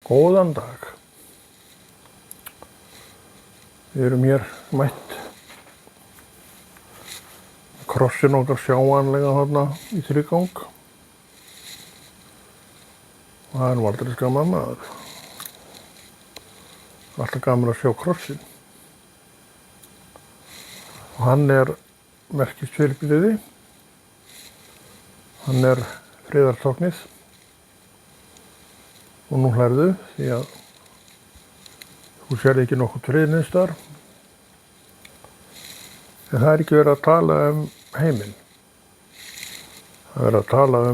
Góðan dag. Við erum hér mætt. Krossin okkar sjáanlega þarna í þrígang. Og það er nú aldrei gaman maður. Alltaf gaman að sjá krossin. Og hann er merkisfyrirbrigði. Hann er friðartáknið. Og nú hlærðu því að þú sérði ekki nokkuð frið neins staðar. En það er ekki verið að tala heiminn. Það er verið að tala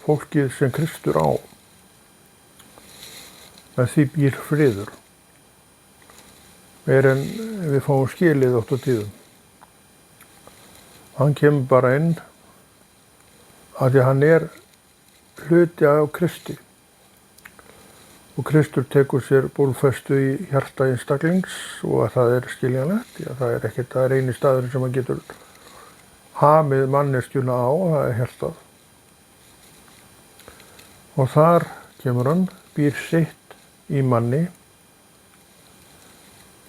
fólkið sem Kristur á. Með því býr friður. Meir en við fáum skilið oft á tíðum. Hann kemur bara inn að því hann er hluti af Kristi. Og Kristur tekur sér bólfestu í hjarta einstaklings og að það er skiljanlegt. Já, það er eini staðurinn sem hann getur hamið manneskjuna á, það er hjartað. Og þar kemur hann, býr sitt í manni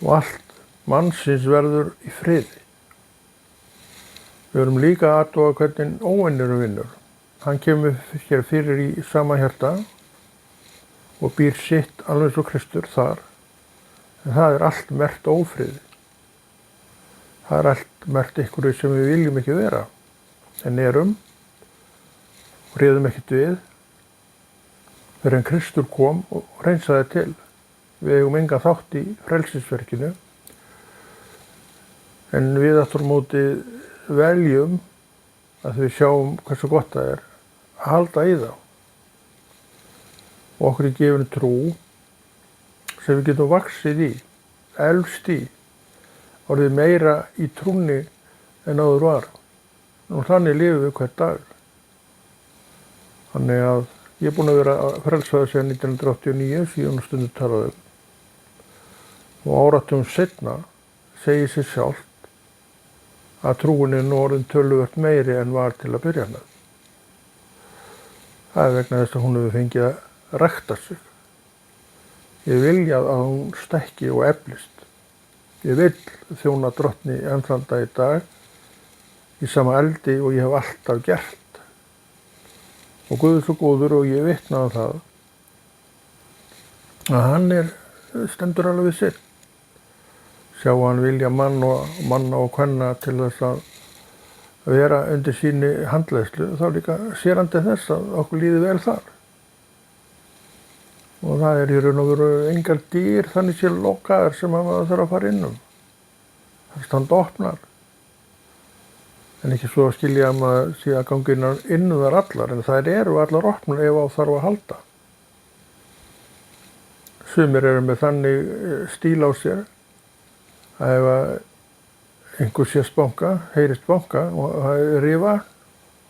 og allt mannsins verður í friði. Við erum líka að athuga hvernig óvinurinn vinnur. Hann kemur hér fyrir í sama hjarta og býr sitt alveg svo Kristur þar. En það er allt merkt ófriði. Það er allt merkt einhverju sem við viljum ekki vera. En erum og réðum ekkert við. Þegar Kristur kom og hreinsaði til. Við eigum enga þátt í frelsisverkinu. En við aftur á móti veljum að við sjáum hversu gott það er að halda í þá. Og okkur er gefin trú sem við getum vaxið í, elfst í, orðið meira í trúnni en áður var. Og þannig lifum við hvern dag. Þannig að ég er búinn að vera frelsaður síðan 1989, síðan stundu talaði. Og áratugum seinna segir sér sjálft að trúin er nú orðin töluvert meiri en var til að byrja með. Það er vegna þess að hún hefur fengið að rækta sig. Ég vilja að hún stækki og eflist. Ég vil þjóna drottni enn þann dag í dag í sama eldi og ég hef alltaf gert. Og Guð er svo góður og ég vitna á það að hann stendur alveg við sitt. Sjá hann vilja manna og kvenna til þess að vera undir síni handleiðslu, þá líka sér hann til þess að okkur líði vel þar. Og það er í raun og veru engar dýr þannig sér lokaðar sem maður þarf að fara innum. Það standa opnar. En ekki svo að skilja að maður sé að ganga inn þar allar, en þær eru allar opnar ef á þarf að halda. Sumir eru með þannig stíl á sér að ef einhver sést banka, heyrist banka og það er rifa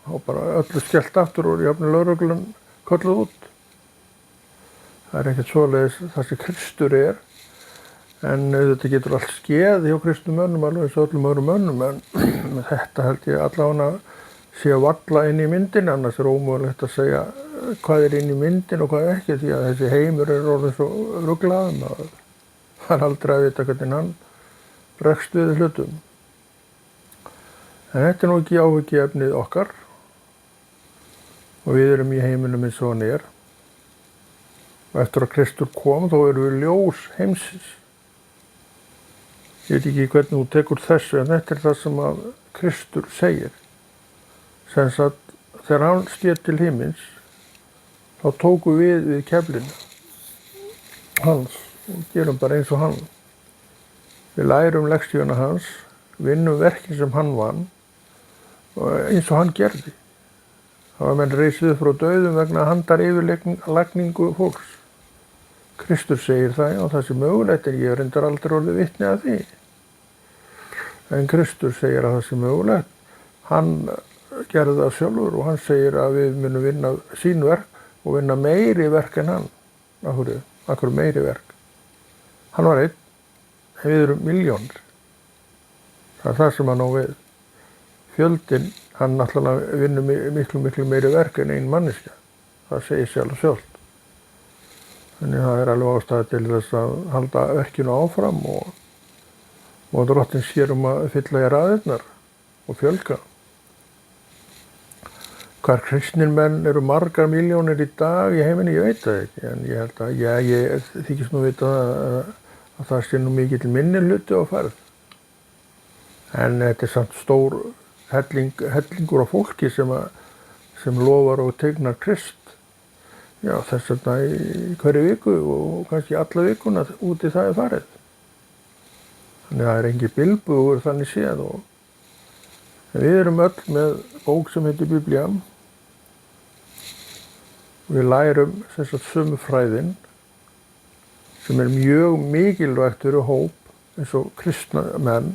og bara öllu skellt aftur og jafnvel lögreglan kölluð út. Það er ekkert svoleiðis það sem Kristur er, en þetta getur allt skeð hjá kristnum mönnum, alveg eins og öllum öðrum mönnum, en þetta held ég allavega sé að valla inn í myndin, annars er ómögulegt að segja hvað er inn í myndin og hvað ekki, því að þessi heimur er orðinn svo ruglaðum að það er aldrei að vita hvernig hann bregst við hlutum. En þetta er nú ekki áhyggjuefnið okkar og við erum í heiminum eins og hann er. Og eftir að Kristur kom, þá erum við ljós heimsins. Ég veit ekki hvernig þú tekur þessu, en þetta er það sem að Kristur segir. Sem sagt, þegar hann stéð til himins, þá tókum við keflinu hans og gerum bara eins og hann. Við lærum lektíuna hans, vinnum verkin sem hann vann, eins og hann gerði. Það var menn reisið frá dauðum vegna handar yfirlagningu fólks. Kristur segir það, já, það sé mögulegt, en ég reyndar aldrei orðið vitni að því. En Kristur segir að það sé mögulegt. Hann gerði það sjálfur og hann segir að við munum vinna sín verk og vinna meiri verk en hann. Akkur meiri verk. Hann var einn, en við erum milljónir. Það er það sem hann á við. Fjöldinn, hann náttúrulega vinnur miklu meiri verk en ein manneskja. Það segir sjálf. Þannig það alveg ástæða til þess að halda verkinu áfram og Drottinn sér að fylla í raðirnar og fjölga. Hvar kristnir menn eru margar milljónir í dag í heiminum, ég veit það ekki, en ég held að, ég þykist nú vita að það sé nú mikill minnihluti á ferð. En þetta samt stór hellingur af fólki sem lofar og tegnar Krist. Já, þess vegna í hverju viku og kannski alla vikuna úti það farið. Þannig að það engin bilbugur þannig séð við erum öll með bók sem heitir Biblía. Við lærum sömu fræðin sem mjög mikilvægt fyrir hóp eins og kristna menn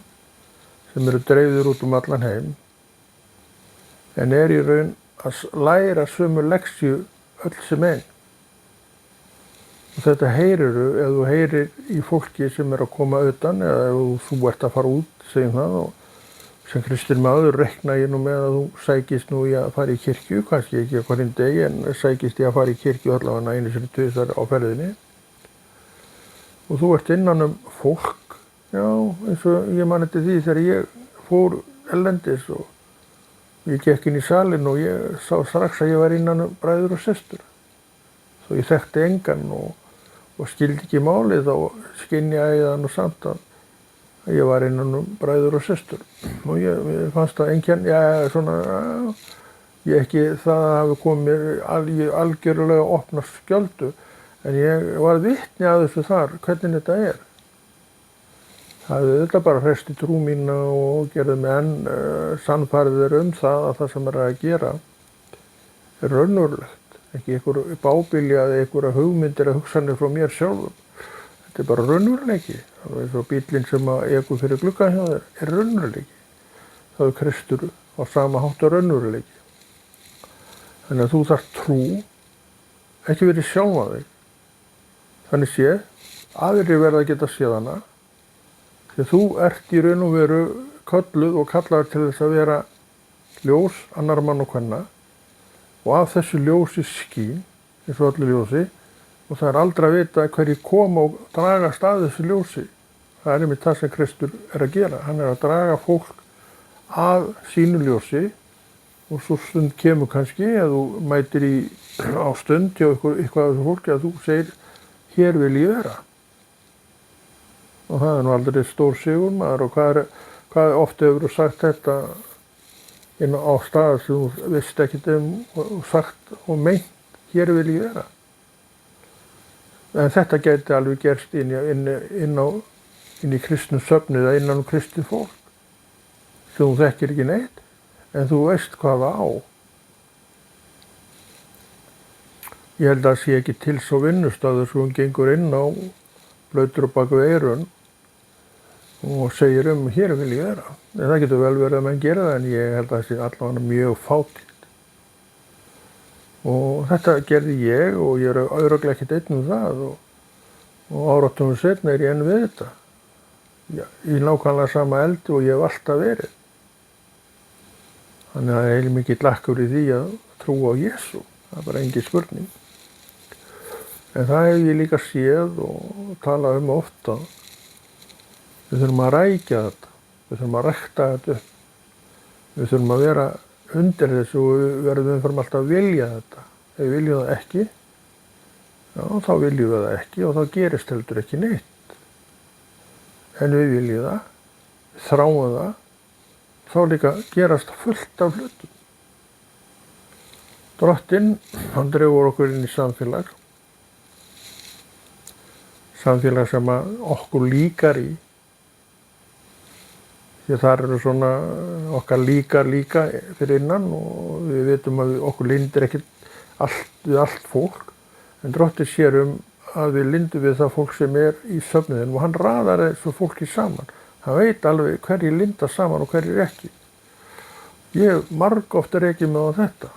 sem eru dreifðir út allan heim en í raun að læra sömu leksju öll sem einn. Og þetta heyrirðu ef þú heyrir í fólki sem að koma utan eða ef þú ert að fara út, segjum það, og sem kristinn maður reikna ég nú með að þú sækist nú í að fara í kirkju, kannski ekki á hverjum degi en sækist í að fara í kirkju allavega einu sinni tvisvar á ferðinni. Og þú ert innan fólk, já, eins og ég man eftir því þegar ég fór erlendis og ég gekk inn í salinn og ég sá strax að ég var innan bræður og systur. Svo ég þekkti engan og skildi ekki málið þá skynjaði ég það nú samt að ég var innan bræður og systur. Og ég fannst það einkenn, ég ekki það hafi komið algjörlega opna skjöldu en ég var vitni að þessu þar, hvernig þetta Það hefði þetta bara hresti trú mína og gerði mig enn sannfærður það að það sem að gera raunverulegt. Ekki einhver bábilja eða einhverja hugmyndir eða hugsanir frá mér sjálfum. Þetta bara raunveruleiki. Það eins og bíllinn sem ekur fyrir gluggann hjá þér raunveruleiki. Það Kristur á sama hátt raunveruleiki. Þannig að þú þarft trú, ekki verið sjálfa þig. Þannig séð, aðrir verða að geta séð hana. Þegar þú ert í raun og veru kölluð og kallaður til þess að vera ljós, annar mann og kvenna og af þessu ljósi skín, eins og öllu ljósi og það aldrei að vita hverjir koma og dragast að þessu ljósi. Það einmitt það sem Kristur að gera. Hann að draga fólk að sínu ljósi og svo stund kemur kannski að þú mætir á stund hjá eitthvað af þessu fólki að þú segir, hér vil ég vera. Og það nú aldrei stór sigur maður og hvað oft hefur þú sagt þetta inn á stað sem þú veist ekkert og sagt og meint, hér vil ég vera. En þetta gæti alveg gerst inn í kristnum söfnuð eða innan kristið fólk sem þú þekkir ekki neitt en þú veist hvað það á. Ég held að það sé ekki til svo vinnustaður sem hún gengur inn á blautur á baku eyrun og segir hér vil ég vera. En það getur vel verið að menn gera það en ég held að það sé allavega mjög fátítt. Og þetta gerði ég og ég örugglega ekkert einn það og áratugum seinna ég enn við þetta. Í nákvæmlega sama eldi og ég hef alltaf verið. Þannig að það heilmikill akkur í því að trúa á Jesú. Það bara engin spurning. En það hef ég líka séð og talað oft að við þurfum að rækja þetta, við þurfum að rækta þetta upp. Við þurfum að vera undir þessu og við verðum alltaf að vilja þetta. Ef við viljum það ekki, já þá viljum við það ekki og þá gerist heldur ekki neitt. En við viljum það, við þráum það, þá líka gerast fullt af hlutum. Drottinn, hann dregur okkur inn í samfélag sem okkur líkar í. Því þar eru svona okkar líka fyrir innan og við vitum að okkur lindir ekkert við allt fólk. En Drottinn sér að við lindum við það fólk sem í söfnuðinum og hann raðar þessu fólki saman. Hann veit alveg hverjir linda saman og hverjir ekki. Ég margoft rekið mig á þetta.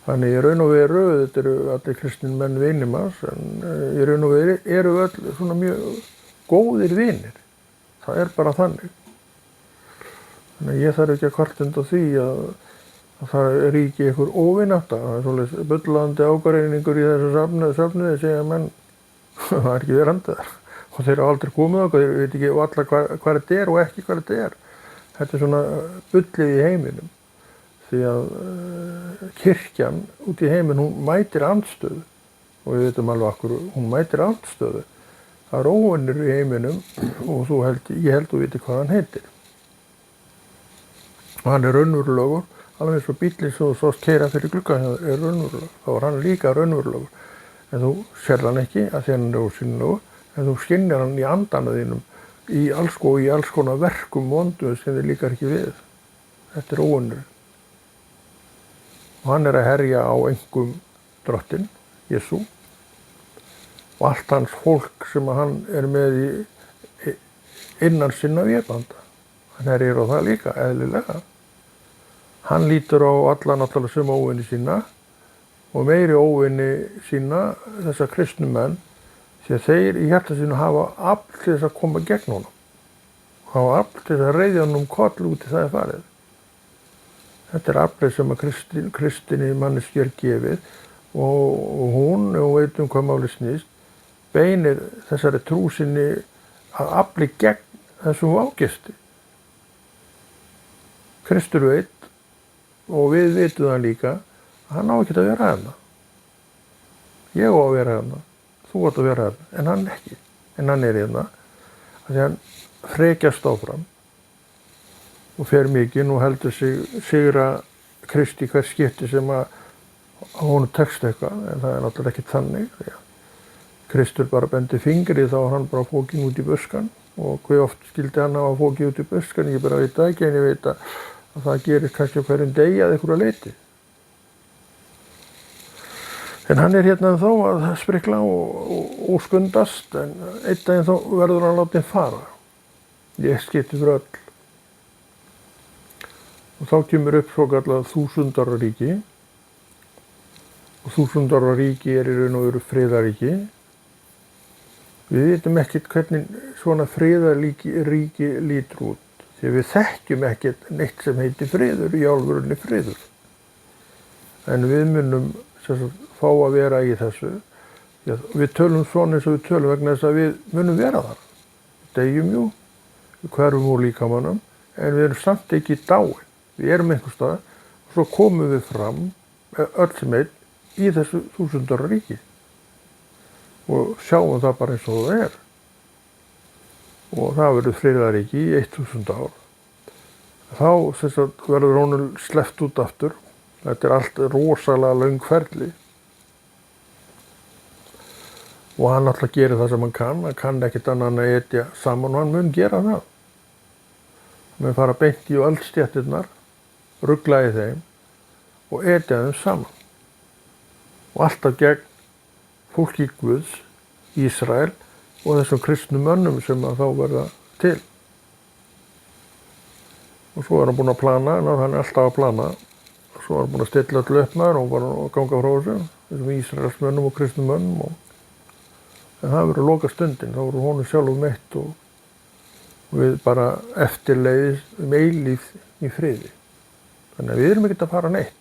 Þannig í raun og veru, þetta eru allir kristnir menn vinir manns, en í raun og veru eru öll svona mjög góðir vinir. Það bara þannig. Þannig að ég þarf ekki að kvarta undan því að það ríki einhver óvinátta, það svolítið bullandi ágreiningur í þessu safniði segja menn, það ekki verandi þar og þeir hafa aldrei komið okkur, þeir veit ekki alla hvað þetta og ekki hvað þetta Þetta svona bullið í heiminum því að kirkjan út í heiminn, hún mætir andstöðu og við veitum alveg akkur, hún mætir andstöðu. Það óvinnur í heiminum og ég held þú viti hvað hann heitir. Og hann raunverulegur, alveg eins og bíllinn sem þú sást keyra fyrir gluggann raunverulegur. Þá hann líka raunverulegur. En þú sérð hann ekki að því hann ósýnilegur, en þú skynjar hann í andana þínum í alls konar verkum vondum sem þið líkar ekki við. Þetta óvinnur. Og hann að herja á engum drottinn, Jesú, og allt hans fólk sem hann með innan sinna vébanda. Hann herjar á það líka, eðlilega. Hann lítur á alla náttúrulega sem óvinni sína og meiri óvinni sína, þessa kristnu menn, því að þeir í hjarta sínu hafa afl til þess að koma gegn honum. Hafa afl til þess að reiðja honum koll út í það farið. Þetta aflið sem að kristinni manneskju gefið og hún veit hvað máli snýst, beinir þessari trú sinni að afli gegn þessum ágisti. Kristur veit og við vitum það líka að hann á ekki að vera hérna. Ég á að vera hérna. Þú átt að vera hérna, en hann ekki. En hann hérna, því hann frekjast áfram og fer mikinn og heldur sigra Kristi hvert skipti sem að honum tekst eitthvað, en það náttúrulega ekki þannig. Því að Kristur bara bendi fingri þá hann bara fókin út í buskan og hver oft skildi hann hafa fókið út í buskan, ég bara veit það ekki, en ég veit að það gerir kannski á hverjum degi að einhverju leyti. En hann hérna þá að sprikla og skundast, en einn daginn þá verður hann látið fara. Ég skipti fyrir öll. Og þá kemur upp svo kallað 1000 ára ríki. Og 1000 ára ríki í raun og veru friðaríki. Við vitum ekkert hvernig svona friðaríki lítur út. Því við þekkjum ekkert neitt sem heitir friður í alvörunni friður. En við munum fá að vera í þessu. Við tölum svona eins og við tölum vegna þess að við munum vera þar. Við deyjum jú, við hverfum úr líkamannum, en við erum samt ekki dáin. Við erum einhvers staðar og svo komum við fram öll sem einn í þessu 1000 ára ríki. Og sjáum það bara eins og það Og það verður friðaríki í 1000 ár. Þá verður honum sleppt út aftur. Þetta allt rosalega löng ferli. Og hann alltaf gerir það sem hann kann ekkert annað en að etja saman og hann mun gera það. Hann mun fara beint í öldstjættirnar, rugla í þeim og etja þeim saman. Og alltaf gegn fólki Guðs, Ísrael og þessum kristnu mönnum sem að þá verða til. Og svo hann búinn að plana, en hann alltaf að plana. Svo hann búinn að stilla öllu upp með og bara ganga frá þessu, þessum Ísraelsmönnum og kristnu mönnum. En það verður loka stundin, þá verður honum sjálf meitt og við bara eftirleiðis eilíf í friði. Þannig að við erum ekkert að fara neitt.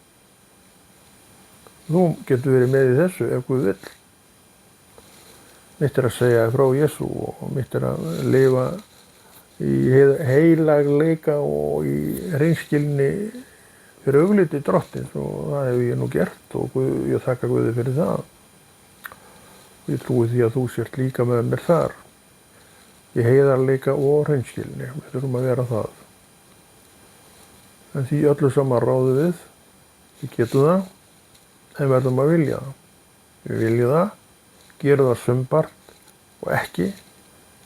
Þú getur verið með í þessu ef Guð vill. Mitt að segja frá Jesú og mitt að lifa í heilagleika og í hreinskilni fyrir augliti drottins og það hef ég nú gert og ég þakka Guði fyrir það. Ég trúi því að þú sért líka með mér þar. Í heiðarleika og hreinskilni, við þurfum að vera það. En því öllu saman ráðum við getum það, en verðum að vilja það. Við viljum það, gerum það sumbart og ekki,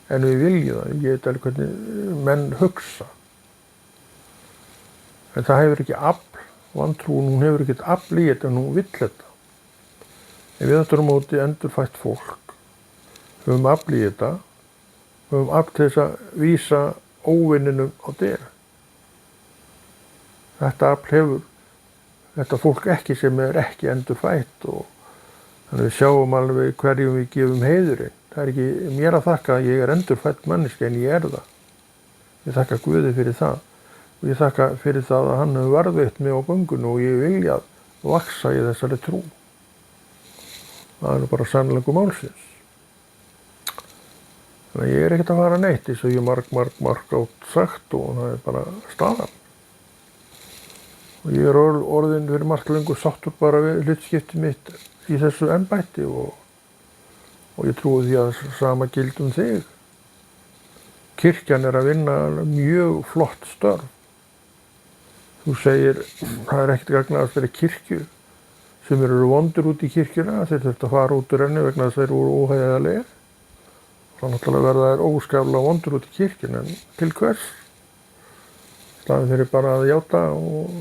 en við viljum það. Ég veit alveg hvernig menn hugsa. En það hefur ekki afl, vantrúin, hún hefur ekki afl í þetta en hún vill þetta. En við þetta móti endurfætt fólk, höfum afl í þetta, höfum afl til þess að vísa óvinninum á dyr. Þetta afl hefur þetta fólk ekki sem ekki endurfætt og þannig við sjáum alveg hverjum við gefum heiðurinn. Það ekki mér að þakka að ég endurfætt manneski en ég það. Ég þakka Guði fyrir það. og ég þakka fyrir það að hann hefur varðveitt mig á göngunni og ég vilja vaxa í þessari trú. Það er bara sannleikur málsins. Þannig að ég ekkert að fara neitt eins og ég marg átt sagt og það er bara staðan. Og ég orðinn fyrir margt lengur sáttur bara við hlutskipti mitt í þessu embætti og ég trúi því að sama gild þig. Kirkjan er að vinna mjög flott störf. Þú segir, það er ekkert gagnaðast fyrir kirkju sem eru vondur út í kirkjuna, þeir þurftu að fara út úr henni vegna þess að þeir voru óhæðilegir. Það náttúrulega verða þær óskaplega vondur út í kirkjuna, en til hvers? Staðið fyrir bara að játa og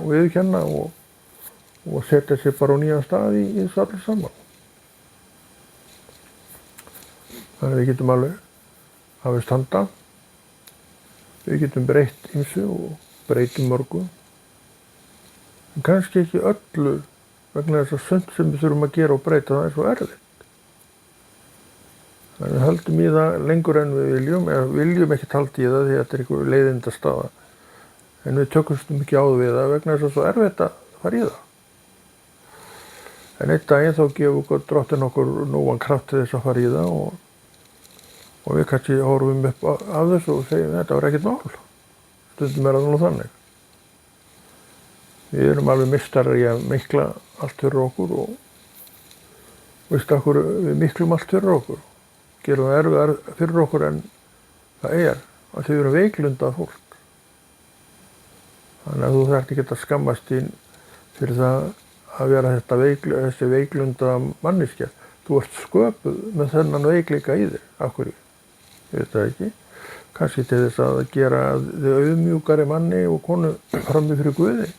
viðurkenna og setja sér bara á nýjan stað í þessu allir saman. Þannig að við getum alveg hafið standa, við getum breytt ýmsu og breytum mörgu, en kannski ekki öllu vegna þess að sumt sem við þurfum að gera og breyta það er svo erfitt. Þannig að við höldum í það lengur en við viljum, eða viljum ekki halda í það því að þetta er einhver leiðindastaða, en við tökumst ekki á við það vegna þess að svo erfitt að fara í það. En einn daginn þá gefur Drottinn okkur nógan kraft til þess að fara í það og við kannski horfum upp af þessu og segjum þetta var ekkert mál. Stundum er það nú þannig. Við erum alveg mistarar í að mikla allt fyrir okkur og veistu okkur, við miklum allt fyrir okkur. Gerum það erfiðar fyrir okkur en það er að þau eru veiklundað fólk. Þannig að þú þarft ekki að skammast þín fyrir það að vera þessi veiklunda manneskja. Þú ert sköpuð með þennan veikleika í þér. Af hverju? Ég veit það ekki. Kannski til þess að gera þig auðmjúkari manni og konu frammi fyrir Guði.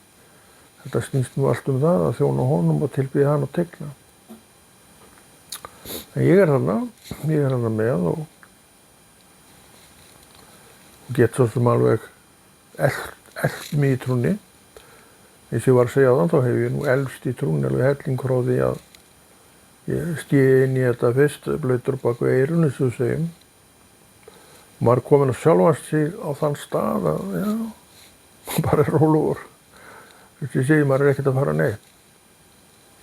Þetta snýst nú allt það að þjóna honum og tilbiðja hann og tegna. En ég er þarna með og get svo sem alveg elt mig í trúnni. Eins og ég var að segja á þann, þá hef ég nú elst í trúnni alveg hellingur á því að ég stíði inn í þetta fyrst, blautur bak við eyrun, eins og við segjum. Og maður er kominn að sjálfa sig á þann stað að, já, bara er rólegur. Þess að ég segi, maður er ekkert að fara neitt.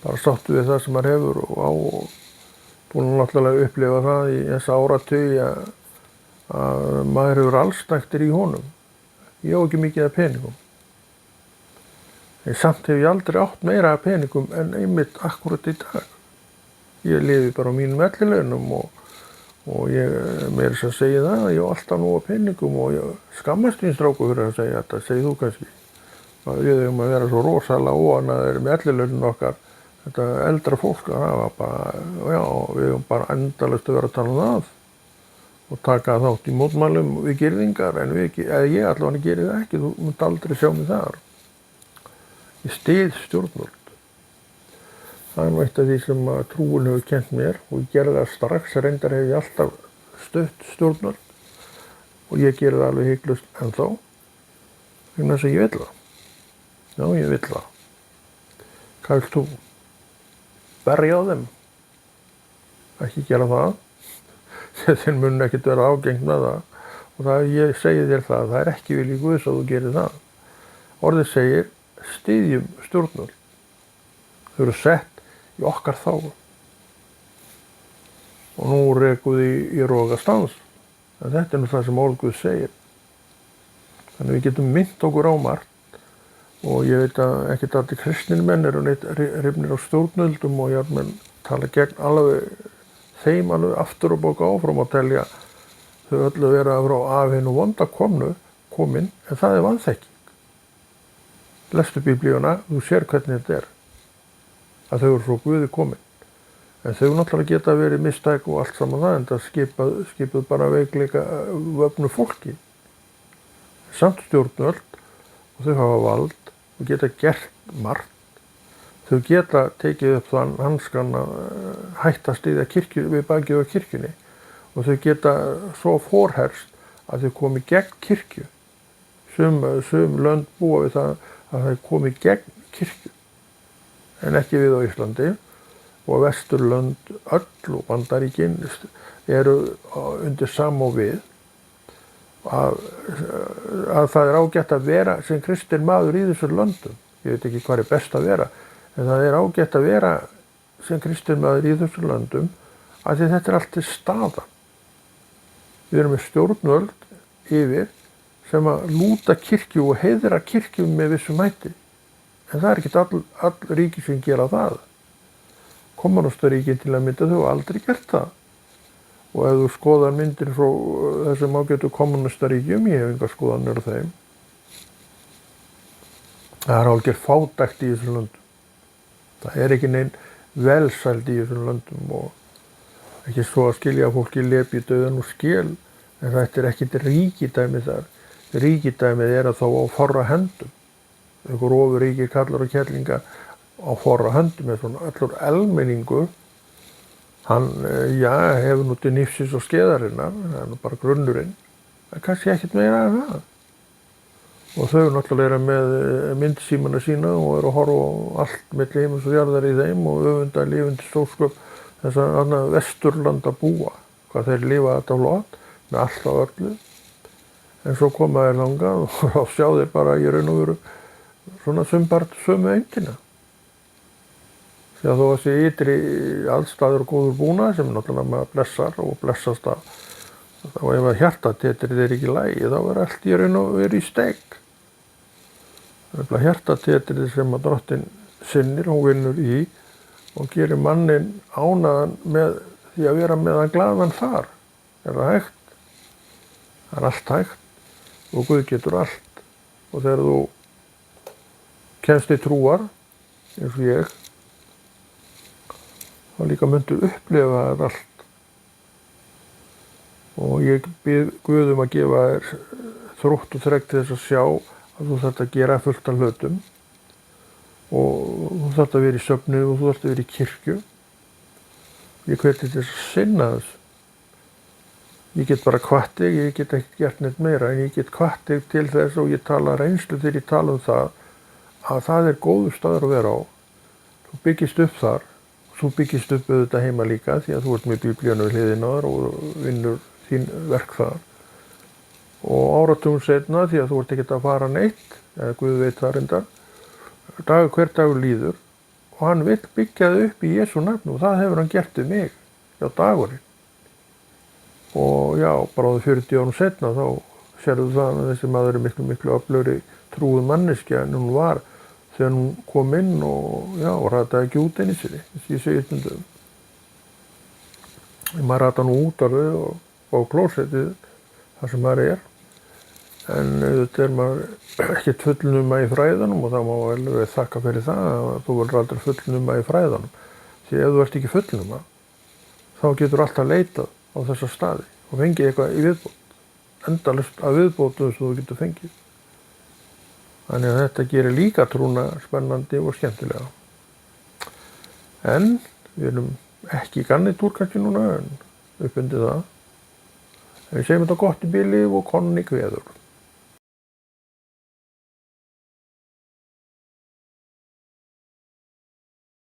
Bara sáttu við það sem maður hefur og búin að náttúrulega upplifa það í þessa áratugi að maður hefur allsnægtir í honum. Ég á ekki mikið af peningum. En samt hef ég aldrei átt meira af peningum en einmitt akkurat í dag. Ég lifi bara á mínum ellilaunum og ég meira þess að segja það að ég á alltaf nú af peningum og ég skammast mín stráku fyrir að segja þetta, segir þú kannski. Við höfum að vera svo rosalega óanaðir með ellilaunin okkar, þetta eldra fólk, það var bara, já, við höfum bara endalaust að vera að tala það og taka þátt í mótmælum við girðingar, en ég allavega geri það ekki, þú munt aldrei sjá mig þar. Ég styð stjórnvöld. Það er nú eitt af því sem trúin hefur kennt mér og ég gerði það strax, reyndar hef ég alltaf stutt stjórnvöld og ég geri það alveg hiklaust ennþá, vegna þess að ég vill það. Já, ég vill það. Hvað vilt þú? Berja á þeim? Ekki gera það. Þeir munu ekkert vera ágengt með það. Og ég segi þér það er ekki vilji Guðs að þú gerir það. Orðið segir, styðjum stjórnvöld. Þau eru sett í okkar þágu. Og nú rekum þið í rogastans. En þetta er nú það sem orð Guðs segir. Þannig við getum minnt okkur á margt. Og ég veit að ekkert allir kristnir menn eru neitt hrifnir á stjórnvöldum og jafnvel tala gegn þeim alveg aftur og bóka áfram og telja þau öllu vera frá af hinu vonda komin, en það er vanþekking. Lestu Biblíuna, þú sér hvernig þetta er, að þau eru frá Guði komin. En þau náttúrulega geta verið mistæk og allt saman það, en það skipuð bara veikleika vöfnu fólki. Samt stjórnvöld og þau hafa vald og geta gert margt. Þau geta tekið upp þann hanskan að hætta að styðja kirkju við bakið á kirkjunni og þau geta svo forherst að þau komi gegn kirkju. Sum lönd búa við það að þau komi gegn kirkju en ekki við á Íslandi og Vesturlönd öll og Bandaríkin eru undir sama og við að það ágætt að vera sem kristinn maður í þessum löndum. Ég veit ekki hvað best að vera, en það ágætt að vera sem kristinn maður í þessum löndum af því þetta allt til staðar. Við erum með stjórnvöld yfir sem að lúta kirkju og heiðra kirkju með vissum hætti. En það ekki all ríki sem gera það. Kommúnistaríkin til að mynda þau hafa aldrei gert það. Og ef þú skoðar myndir frá þessum ágætu kommúnistaríkjum, ég hef engar skoðanir á þeim, það algjör fátækt í þessum löndum. Það ekki nein velsæld í þessum löndum og ekki svo að skilja að fólki lepi í dauðan og skel, en þetta ekkert ríkidæmi þar. Ríkidæmið að þá á forra höndum. Einhver ofurríkir kallar og kellingar á forra höndum, eða svona allur almenningur, hann, hefur nú til nýfsins og skeðarinnar, það nú bara grunnurinn, en kannski ekkert meira en það. Og þau náttúrulega með myndsímana sína og að horfa á allt milli himins og jarðar í þeim og öfunda lifandi stórsköp þess að vesturlanda búa, hvað þeir lifa þetta flott, með allt á öllu. En svo koma þeir þangað og þá sjá þeir bara í raun og veru svona sumpart sömu einkenna. Því að þó að sé ytri allstaður og góður búnað sem náttúrulega maður blessar og blessast að þá ef að hjartatetrið ekki í lagi þá allt í raun og veru í steik. Það hjartatetrið sem að drottin sinnir, hún vinnur í og gerir mannin ánægðan með því að vera með hann glaðan þar. Það hægt. Það allt hægt og Guð getur allt. Og þegar þú kemst í trúar, eins og ég, þá líka myndur upplifa þetta allt. Og ég bið Guð að gefa þér þrótt og þrek til þess að sjá að þú þarft að gera fullt af hlutum og þú þarft að vera í söfnuði og þú þarft að vera í kirkju. Ég hveti til þess að sinna þessu. Ég get bara hvatt þig, ég get ekki gert neitt meira, en ég get hvatt þig til þess og ég tala reynslu þegar ég tala það að það góður staður að vera á. Þú byggist upp þar, þú byggist upp auðvitað heima líka því að þú ert með biblíuna við hliðina þar og vinnur þín verk þar. Og áratugum seinna því að þú ert ekkert að fara neitt, eða Guð veit það reyndar, hver dagur líður og hann vill byggja þig upp í Jesú nafni og það hefur hann gert við mig, dagurinn. Og bara á 40 árum seinna þá sérðu það að þessi maður miklu öflugri trúið manneskja en hún var þegar hún kom inn og rataði ekki út einu sinni, þess að ég segi stundum. Maður rata nú út alveg og á klósettið þar sem maður en auðvitað maður ekkert fullnuma í fræðunum og það má vel þakka fyrir það að þú verður aldrei fullnuma í fræðunum. Því ef þú ert ekki fullnuma þá getur alltaf leitað á þessa staði og fengið eitthvað í viðbót, endalaust af viðbótum sem þú getur fengið. Þannig að þetta gerir líka trúna spennandi og skemmtilega. En við erum ekki í garnitúr kannski núna, en uppundið það. En við segjum þetta gott í bili og konni kveður.